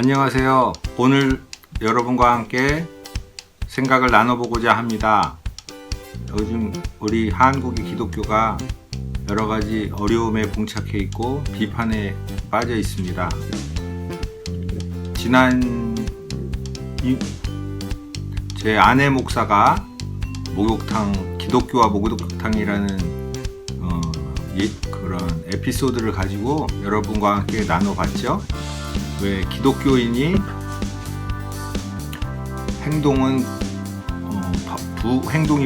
안녕하세요. 오늘 여러분과 함께 생각을 나눠보고자 합니다. 요즘 우리 한국의 기독교가 여러가지 어려움에 봉착해 있고 비판에 빠져 있습니다. 지난 제 아내 목사가 기독교와 목욕탕이라는 그런 에피소드를 가지고 여러분과 함께 나눠봤죠. 왜 기독교인이 행동이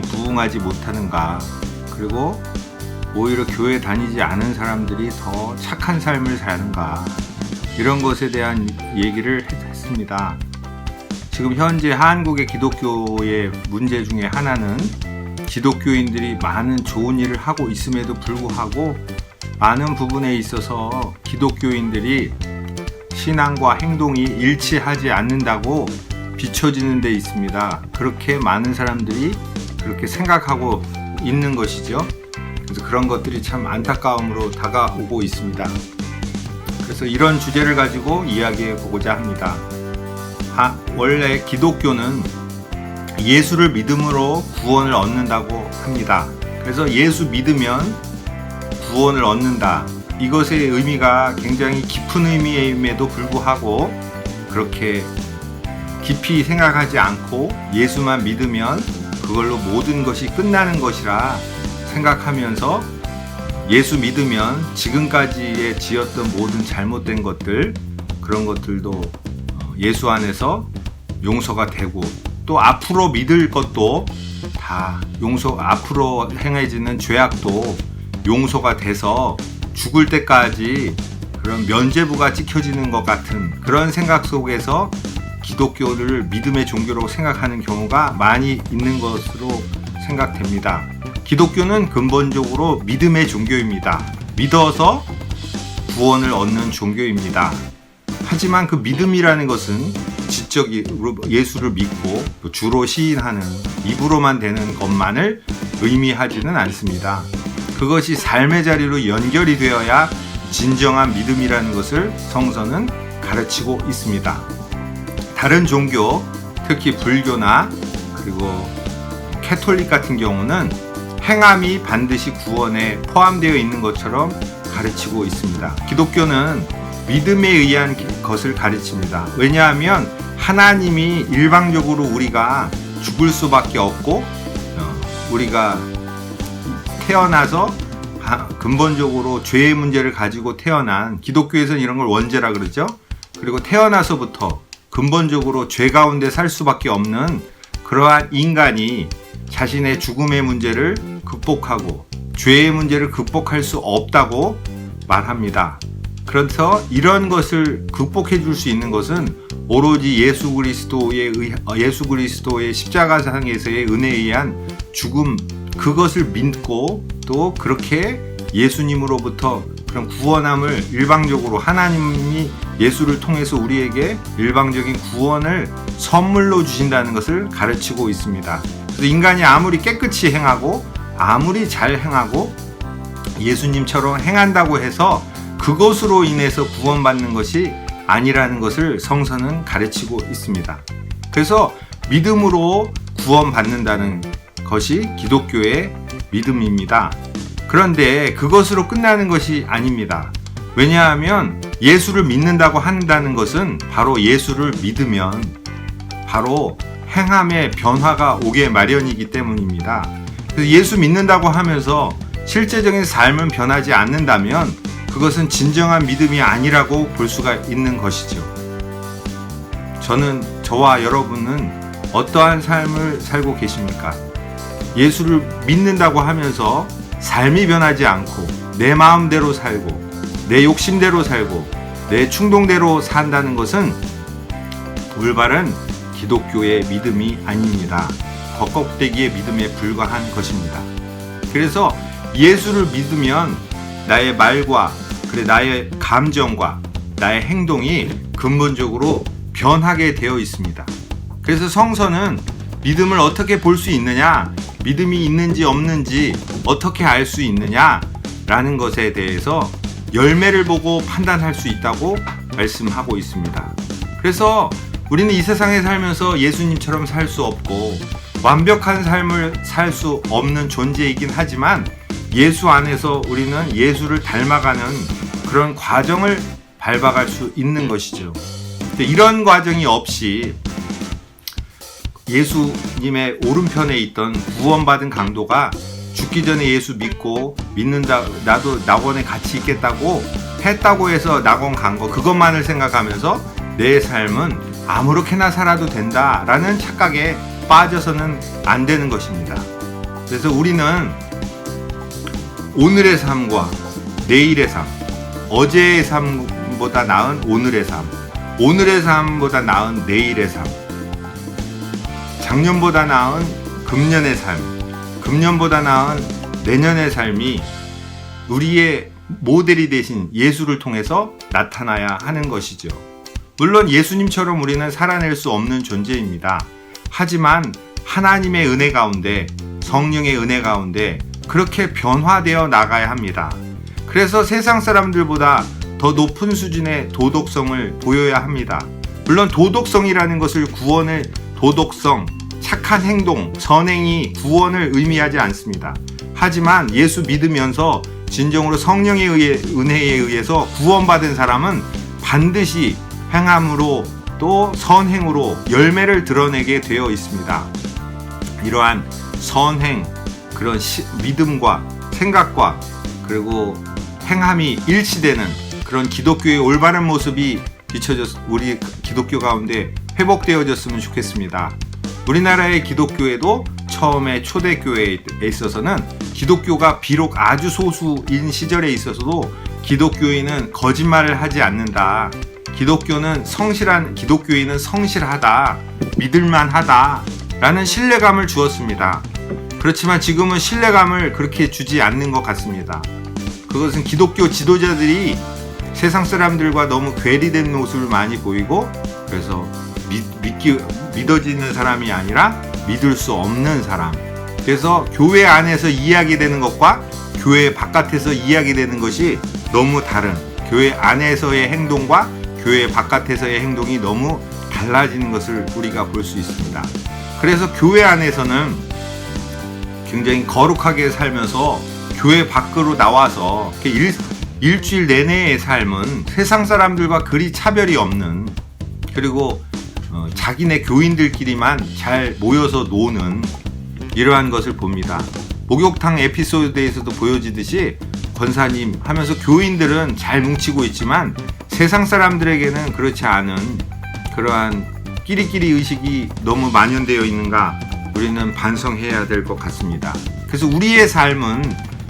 부응하지 못하는가, 그리고 오히려 교회 다니지 않은 사람들이 더 착한 삶을 사는가, 이런 것에 대한 얘기를 했습니다. 지금 현재 한국의 기독교의 문제 중에 하나는 기독교인들이 많은 좋은 일을 하고 있음에도 불구하고 많은 부분에 있어서 기독교인들이 신앙과 행동이 일치하지 않는다고 비춰지는 데 있습니다. 그렇게 많은 사람들이 그렇게 생각하고 있는 것이죠. 그래서 그런 것들이 참 안타까움으로 다가오고 있습니다. 그래서 이런 주제를 가지고 이야기해 보고자 합니다. 원래 기독교는 예수를 믿음으로 구원을 얻는다고 합니다. 그래서 예수 믿으면 구원을 얻는다. 이것의 의미가 굉장히 깊은 의미임에도 불구하고 그렇게 깊이 생각하지 않고 예수만 믿으면 그걸로 모든 것이 끝나는 것이라 생각하면서 예수 믿으면 지금까지에 지었던 모든 잘못된 것들, 그런 것들도 예수 안에서 용서가 되고, 또 앞으로 믿을 것도 다 앞으로 행해지는 죄악도 용서가 돼서 죽을 때까지 그런 면죄부가 찍혀지는 것 같은 그런 생각 속에서 기독교를 믿음의 종교로 생각하는 경우가 많이 있는 것으로 생각됩니다. 기독교는 근본적으로 믿음의 종교입니다. 믿어서 구원을 얻는 종교입니다. 하지만 그 믿음이라는 것은 지적으로 예수를 믿고 주로 시인하는 입으로만 되는 것만을 의미하지는 않습니다. 그것이 삶의 자리로 연결이 되어야 진정한 믿음이라는 것을 성서는 가르치고 있습니다. 다른 종교, 특히 불교나 그리고 캐톨릭 같은 경우는 행함이 반드시 구원에 포함되어 있는 것처럼 가르치고 있습니다. 기독교는 믿음에 의한 것을 가르칩니다. 왜냐하면 하나님이 일방적으로 우리가 죽을 수밖에 없고, 우리가 태어나서 근본적으로 죄의 문제를 가지고 태어난, 기독교에서는 이런 걸 원죄라 그러죠. 그리고 태어나서부터 근본적으로 죄 가운데 살 수밖에 없는 그러한 인간이 자신의 죽음의 문제를 극복하고 죄의 문제를 극복할 수 없다고 말합니다. 그래서 이런 것을 극복해 줄 수 있는 것은 오로지 예수 그리스도의 십자가상에서의 은혜에 의한 죽음, 그것을 믿고 또 그렇게 예수님으로부터 그런 구원함을 일방적으로 하나님이 예수를 통해서 우리에게 일방적인 구원을 선물로 주신다는 것을 가르치고 있습니다. 그래서 인간이 아무리 깨끗이 행하고 아무리 잘 행하고 예수님처럼 행한다고 해서 그것으로 인해서 구원받는 것이 아니라는 것을 성서는 가르치고 있습니다. 그래서 믿음으로 구원받는다는 것이 기독교의 믿음입니다. 그런데 그것으로 끝나는 것이 아닙니다. 왜냐하면 예수를 믿는다고 한다는 것은 바로 예수를 믿으면 바로 행함의 변화가 오게 마련이기 때문입니다. 그래서 예수 믿는다고 하면서 실제적인 삶은 변하지 않는다면 그것은 진정한 믿음이 아니라고 볼 수가 있는 것이죠. 저와 여러분은 어떠한 삶을 살고 계십니까? 예수를 믿는다고 하면서 삶이 변하지 않고 내 마음대로 살고 내 욕심대로 살고 내 충동대로 산다는 것은 올바른 기독교의 믿음이 아닙니다. 겉껍데기의 믿음에 불과한 것입니다. 그래서 예수를 믿으면 나의 말과 나의 감정과 나의 행동이 근본적으로 변하게 되어 있습니다. 그래서 성서는 믿음을 어떻게 볼 수 있느냐, 믿음이 있는지 없는지 어떻게 알 수 있느냐 라는 것에 대해서 열매를 보고 판단할 수 있다고 말씀하고 있습니다. 그래서 우리는 이 세상에 살면서 예수님처럼 살 수 없고 완벽한 삶을 살 수 없는 존재이긴 하지만 예수 안에서 우리는 예수를 닮아가는 그런 과정을 밟아갈 수 있는 것이죠. 근데 이런 과정이 없이 예수님의 오른편에 있던 구원받은 강도가 죽기 전에 예수 믿고 믿는다, 나도 낙원에 같이 있겠다고 했다고 해서 낙원 간 거 그것만을 생각하면서 내 삶은 아무렇게나 살아도 된다라는 착각에 빠져서는 안 되는 것입니다. 그래서 우리는 오늘의 삶과 내일의 삶, 어제의 삶보다 나은 오늘의 삶, 오늘의 삶보다 나은 내일의 삶, 작년보다 나은 금년의 삶, 금년보다 나은 내년의 삶이 우리의 모델이 되신 예수를 통해서 나타나야 하는 것이죠. 물론 예수님처럼 우리는 살아낼 수 없는 존재입니다. 하지만 하나님의 은혜 가운데, 성령의 은혜 가운데 그렇게 변화되어 나가야 합니다. 그래서 세상 사람들보다 더 높은 수준의 도덕성을 보여야 합니다. 물론 도덕성이라는 것을 구원을, 도덕성, 착한 행동, 선행이 구원을 의미하지 않습니다. 하지만 예수 믿으면서 진정으로 성령의 은혜에 의해서 구원받은 사람은 반드시 행함으로 또 선행으로 열매를 드러내게 되어 있습니다. 이러한 선행, 그런 믿음과 생각과 그리고 행함이 일치되는 그런 기독교의 올바른 모습이 우리 기독교 가운데 회복되어졌으면 좋겠습니다. 우리나라의 기독교에도 처음에 초대교회에 있어서는 기독교가 비록 아주 소수인 시절에 있어서도 기독교인은 거짓말을 하지 않는다. 기독교인은 성실하다. 믿을만하다. 라는 신뢰감을 주었습니다. 그렇지만 지금은 신뢰감을 그렇게 주지 않는 것 같습니다. 그것은 기독교 지도자들이 세상 사람들과 너무 괴리된 모습을 많이 보이고 그래서 믿어지는 사람이 아니라 믿을 수 없는 사람. 그래서 교회 안에서 이야기되는 것과 교회 바깥에서 이야기되는 것이 너무 다른, 교회 안에서의 행동과 교회 바깥에서의 행동이 너무 달라지는 것을 우리가 볼 수 있습니다. 그래서 교회 안에서는 굉장히 거룩하게 살면서 교회 밖으로 나와서 일주일 내내의 삶은 세상 사람들과 그리 차별이 없는, 그리고 자기네 교인들끼리만 잘 모여서 노는 이러한 것을 봅니다. 목욕탕 에피소드에서도 보여지듯이 권사님 하면서 교인들은 잘 뭉치고 있지만 세상 사람들에게는 그렇지 않은 그러한 끼리끼리 의식이 너무 만연되어 있는가 우리는 반성해야 될 것 같습니다. 그래서 우리의 삶은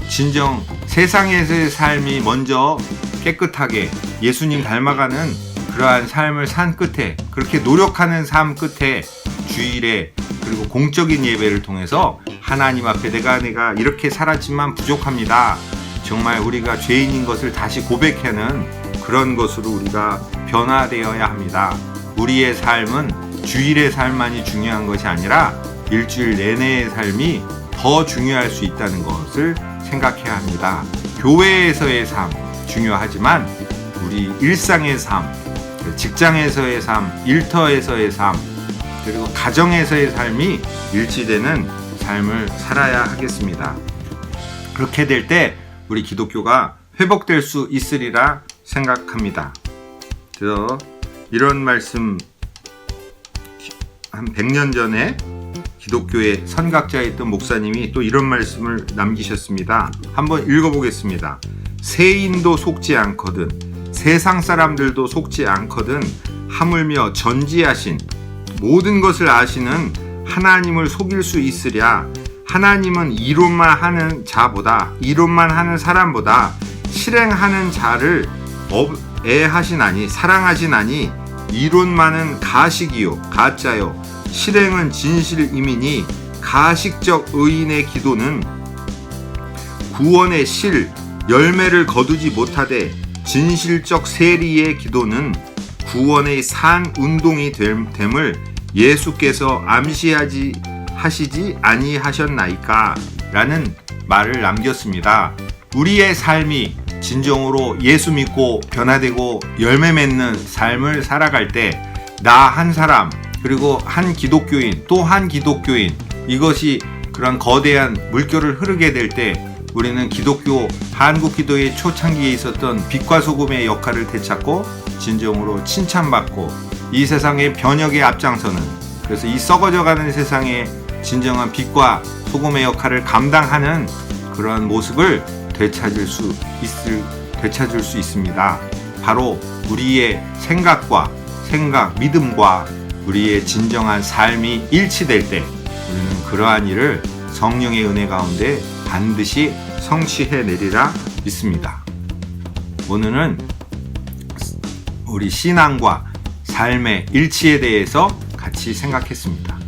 진정 세상에서의 삶이 먼저 깨끗하게 예수님 닮아가는 그러한 삶을 산 끝에, 그렇게 노력하는 삶 끝에 주일에 그리고 공적인 예배를 통해서 하나님 앞에 내가 이렇게 살았지만 부족합니다. 정말 우리가 죄인인 것을 다시 고백하는 그런 것으로 우리가 변화되어야 합니다. 우리의 삶은 주일의 삶만이 중요한 것이 아니라 일주일 내내의 삶이 더 중요할 수 있다는 것을 생각해야 합니다. 교회에서의 삶 중요하지만 우리 일상의 삶, 직장에서의 삶, 일터에서의 삶, 그리고 가정에서의 삶이 일치되는 삶을 살아야 하겠습니다. 그렇게 될 때 우리 기독교가 회복될 수 있으리라 생각합니다. 그래서 이런 말씀 한 100년 전에 기독교의 선각자였던 목사님이 또 이런 말씀을 남기셨습니다. 한번 읽어보겠습니다. 세인도 속지 않거든 세상 사람들도 속지 않거든 하물며 전지하신 모든 것을 아시는 하나님을 속일 수 있으랴. 하나님은 이론만 하는 사람보다 실행하는 자를 애하시나니 사랑하시나니 이론만은 가식이요 가짜요 실행은 진실이미니 가식적 의인의 기도는 구원의 실 열매를 거두지 못하되 진실적 세리의 기도는 구원의 산 운동이 됨을 예수께서 하시지 아니하셨나이까 라는 말을 남겼습니다. 우리의 삶이 진정으로 예수 믿고 변화되고 열매 맺는 삶을 살아갈 때 나 한 사람, 그리고 한 기독교인, 또 한 기독교인, 이것이 그런 거대한 물결을 흐르게 될 때 우리는 기독교, 한국 기도의 초창기에 있었던 빛과 소금의 역할을 되찾고 진정으로 칭찬받고 이 세상의 변혁에 앞장서는, 그래서 이 썩어져가는 세상에 진정한 빛과 소금의 역할을 감당하는 그러한 모습을 되찾을 수 있습니다. 바로 우리의 믿음과 우리의 진정한 삶이 일치될 때 우리는 그러한 일을 성령의 은혜 가운데 반드시 성취해내리라 믿습니다. 오늘은 우리 신앙과 삶의 일치에 대해서 같이 생각했습니다.